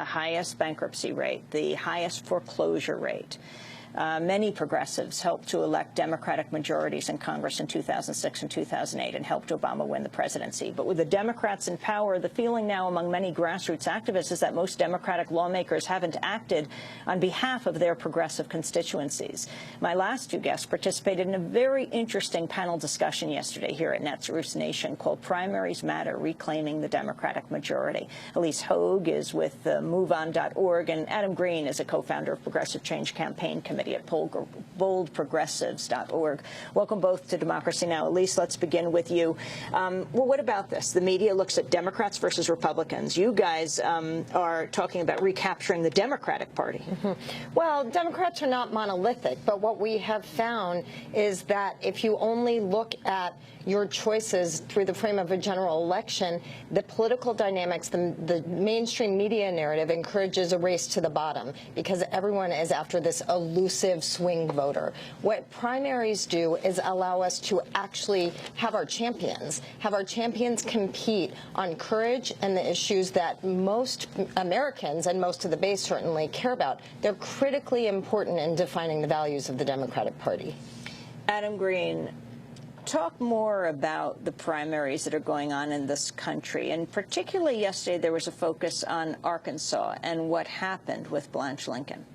the highest bankruptcy rate, the highest foreclosure rate. Many progressives helped to elect Democratic majorities in Congress in 2006 and 2008 and helped Obama win the presidency. But with the Democrats in power, the feeling now among many grassroots activists is that most Democratic lawmakers haven't acted on behalf of their progressive constituencies. My last two guests participated in a very interesting panel discussion yesterday here at Grassroots Nation called Primaries Matter, Reclaiming the Democratic Majority. Ilyse Hogue is with MoveOn.org, and Adam Green is a co-founder of Progressive Change Campaign Committee at boldprogressives.org. Welcome both to Democracy Now! Ilyse, let's begin with you. Well, what about this? The media looks at Democrats versus Republicans. You guys are talking about recapturing the Democratic Party. Well, Democrats are not monolithic, but what we have found is that if you only look at your choices through the frame of a general election, the political dynamics, the mainstream media narrative encourages a race to the bottom because everyone is after this elusive swing voter. What primaries do is allow us to actually have our champions compete on courage and the issues that most Americans and most of the base certainly care about. They're critically important in defining the values of the Democratic Party. Adam Green, talk more about the primaries that are going on in this country. And particularly yesterday, there was a focus on Arkansas and what happened with Blanche Lincoln.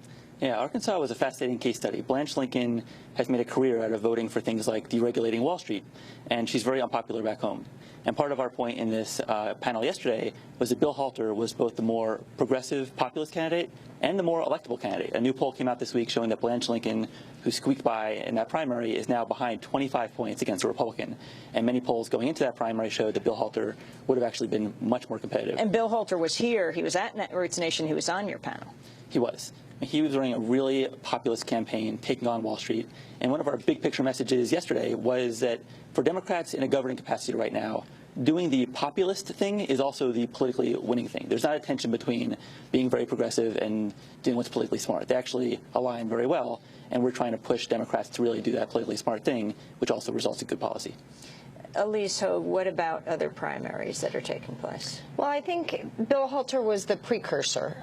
Yeah, Arkansas was a fascinating case study. Blanche Lincoln has made a career out of voting for things like deregulating Wall Street, and she's very unpopular back home. And part of our point in this panel yesterday was that Bill Halter was both the more progressive populist candidate and the more electable candidate. A new poll came out this week showing that Blanche Lincoln, who squeaked by in that primary, is now behind 25 points against a Republican. And many polls going into that primary showed that Bill Halter would have actually been much more competitive. And Bill Halter was here. He was at Roots Nation. He was on your panel. He was. He was running a really populist campaign, taking on Wall Street. And one of our big picture messages yesterday was that for Democrats in a governing capacity right now, doing the populist thing is also the politically winning thing. There's not a tension between being very progressive and doing what's politically smart. They actually align very well, and we're trying to push Democrats to really do that politically smart thing, which also results in good policy. Ilyse Hogue, what about other primaries that are taking place? Well, I think Bill Halter was the precursor.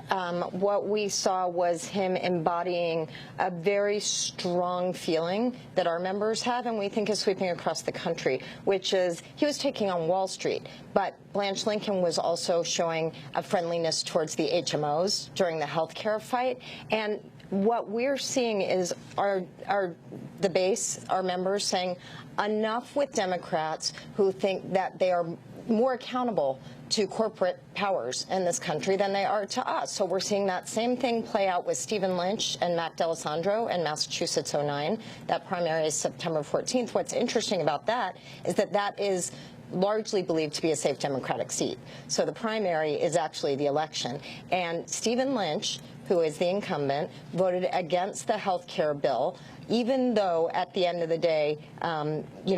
What we saw was him embodying a very strong feeling that our members have and we think is sweeping across the country, which is he was taking on Wall Street. But Blanche Lincoln was also showing a friendliness towards the HMOs during the health care fight. And what we're seeing is the base, our members, saying enough with Democrats who think that they are more accountable to corporate powers in this country than they are to us. So we're seeing that same thing play out with Stephen Lynch and Mac D'Alessandro in Massachusetts 09. That primary is September 14th. What's interesting about that is that that is largely believed to be a safe Democratic seat. So the primary is actually the election. And Stephen Lynch, who is the incumbent, voted against the health care bill, even though at the end of the day,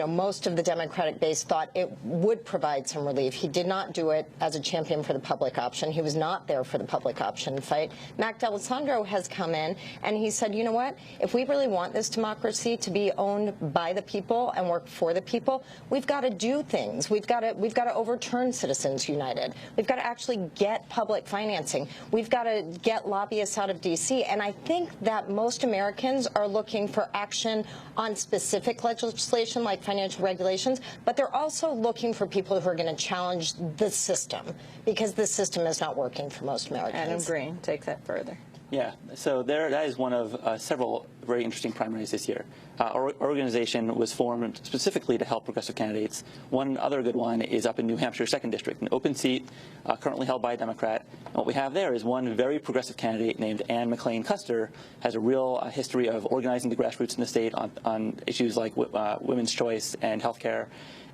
most of the Democratic base thought it would provide some relief. He did not do it as a champion for the public option. He was not there for the public option fight. Mac D'Alessandro has come in and he said, you know what, if we really want this democracy to be owned by the people and work for the people, we've got to do things. We've got to overturn Citizens United. We've got to actually get public financing. We've got to get lobbyists out of D.C. And I think that most Americans are looking for action on specific legislation like financial regulations, but they're also looking for people who are going to challenge the system because the system is not working for most Americans. Adam Green, take that further. Yeah, so that is one of several very interesting primaries this year. Our organization was formed specifically to help progressive candidates. One other good one is up in New Hampshire 2nd District, an open seat currently held by a Democrat. And what we have there is one very progressive candidate named Ann McLean Custer, has a real history of organizing the grassroots in the state on issues like women's choice and health care.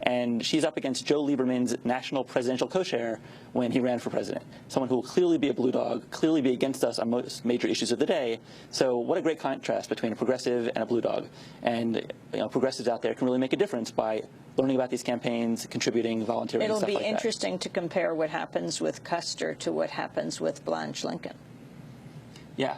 And she's up against Joe Lieberman's national presidential co-chair when he ran for president, someone who will clearly be a blue dog, clearly be against us on most major issues of the day. So what a great contrast between a progressive and a blue dog. And progressives out there can really make a difference by learning about these campaigns, contributing, volunteering, It'll stuff like that. be interesting to compare what happens with Custer to what happens with Blanche Lincoln. Yeah,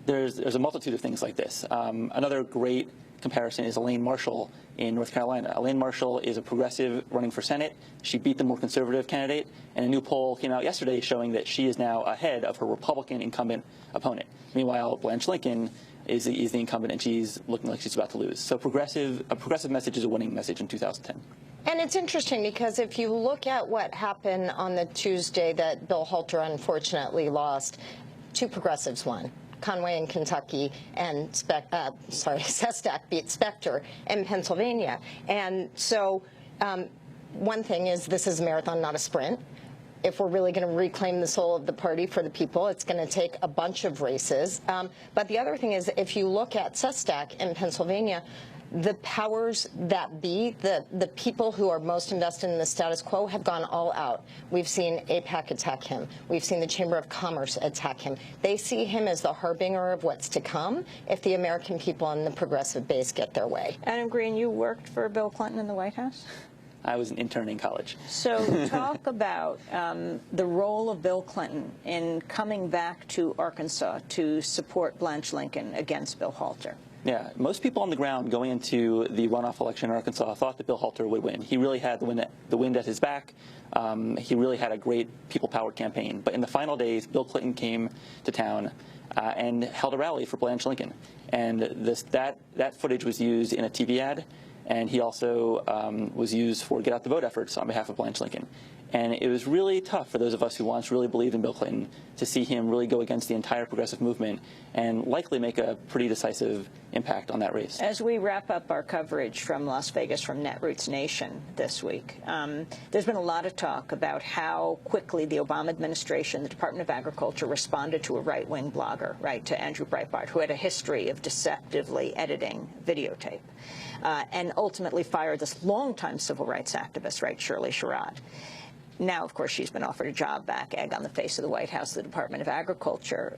there's a multitude of things like this. Another great comparison is Elaine Marshall in North Carolina. Elaine Marshall is a progressive running for Senate. She beat the more conservative candidate, and a new poll came out yesterday showing that she is now ahead of her Republican incumbent opponent. Meanwhile, Blanche Lincoln is the incumbent, and she's looking like she's about to lose. So a progressive message is a winning message in 2010. And it's interesting because if you look at what happened on the Tuesday that Bill Halter unfortunately lost, two progressives won. Conway in Kentucky and Sestak beat Specter in Pennsylvania. And so one thing is this is a marathon, not a sprint. If we're really going to reclaim the soul of the party for the people, it's going to take a bunch of races. But the other thing is if you look at Sestak in Pennsylvania, the powers that be, the people who are most invested in the status quo have gone all out. We've seen AIPAC attack him. We've seen the Chamber of Commerce attack him. They see him as the harbinger of what's to come if the American people and the progressive base get their way. Adam Green, you worked for Bill Clinton in the White House? I was an intern in college. So talk about the role of Bill Clinton in coming back to Arkansas to support Blanche Lincoln against Bill Halter. Yeah, most people on the ground going into the runoff election in Arkansas thought that Bill Halter would win. He really had the wind at his back. He really had a great people power campaign. But in the final days, Bill Clinton came to town and held a rally for Blanche Lincoln. And that footage was used in a TV ad, and he also was used for get out the vote efforts on behalf of Blanche Lincoln. And it was really tough for those of us who once really believed in Bill Clinton to see him really go against the entire progressive movement and likely make a pretty decisive impact on that race. As we wrap up our coverage from Las Vegas from Netroots Nation this week, there's been a lot of talk about how quickly the Obama administration, the Department of Agriculture, responded to a right-wing blogger, to Andrew Breitbart, who had a history of deceptively editing videotape, and ultimately fired this longtime civil rights activist, Shirley Sherrod. Now, of course, she's been offered a job back, egg on the face of the White House, the Department of Agriculture.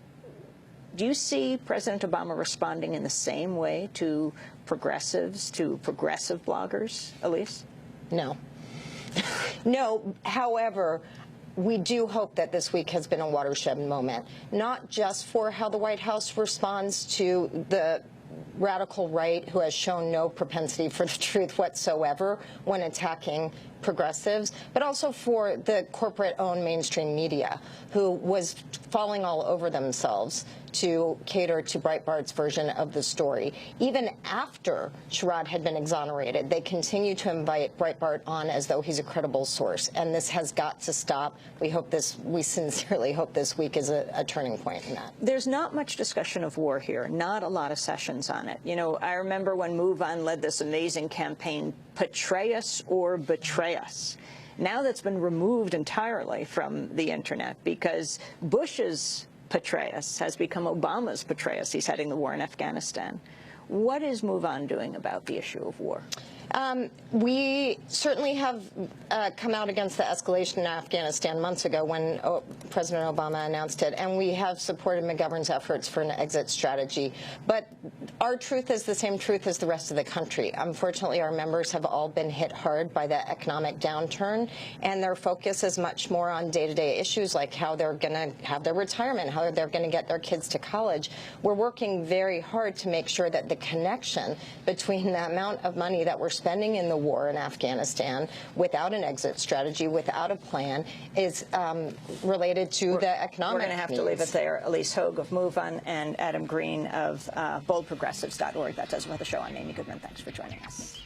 Do you see President Obama responding in the same way to progressives, to progressive bloggers, Ilyse? No. No. However, we do hope that this week has been a watershed moment, not just for how the White House responds to the radical right who has shown no propensity for the truth whatsoever when attacking progressives, but also for the corporate-owned mainstream media who was falling all over themselves to cater to Breitbart's version of the story. Even after Sherrod had been exonerated, they continue to invite Breitbart on as though he's a credible source, and this has got to stop. We sincerely hope this week is a turning point in that. There's not much discussion of war here, not a lot of sessions on it. You know, I remember when Move On led this amazing campaign, Portray Us or Betray Us. Now that's been removed entirely from the internet because Bush's Portray Us has become Obama's Portray Us. He's heading the war in Afghanistan. What is Move On doing about the issue of war? We certainly have come out against the escalation in Afghanistan months ago when President Obama announced it, and we have supported McGovern's efforts for an exit strategy. But our truth is the same truth as the rest of the country. Unfortunately, our members have all been hit hard by the economic downturn, and their focus is much more on day-to-day issues like how they're going to have their retirement, how they're going to get their kids to college. We're working very hard to make sure that the connection between the amount of money that we're spending in the war in Afghanistan without an exit strategy, without a plan, is related to the economic We're going to have to leave it there. Ilyse Hogue of Move On and Adam Green of boldprogressives.org. That does it for the show. I'm Amy Goodman. Thanks for joining us.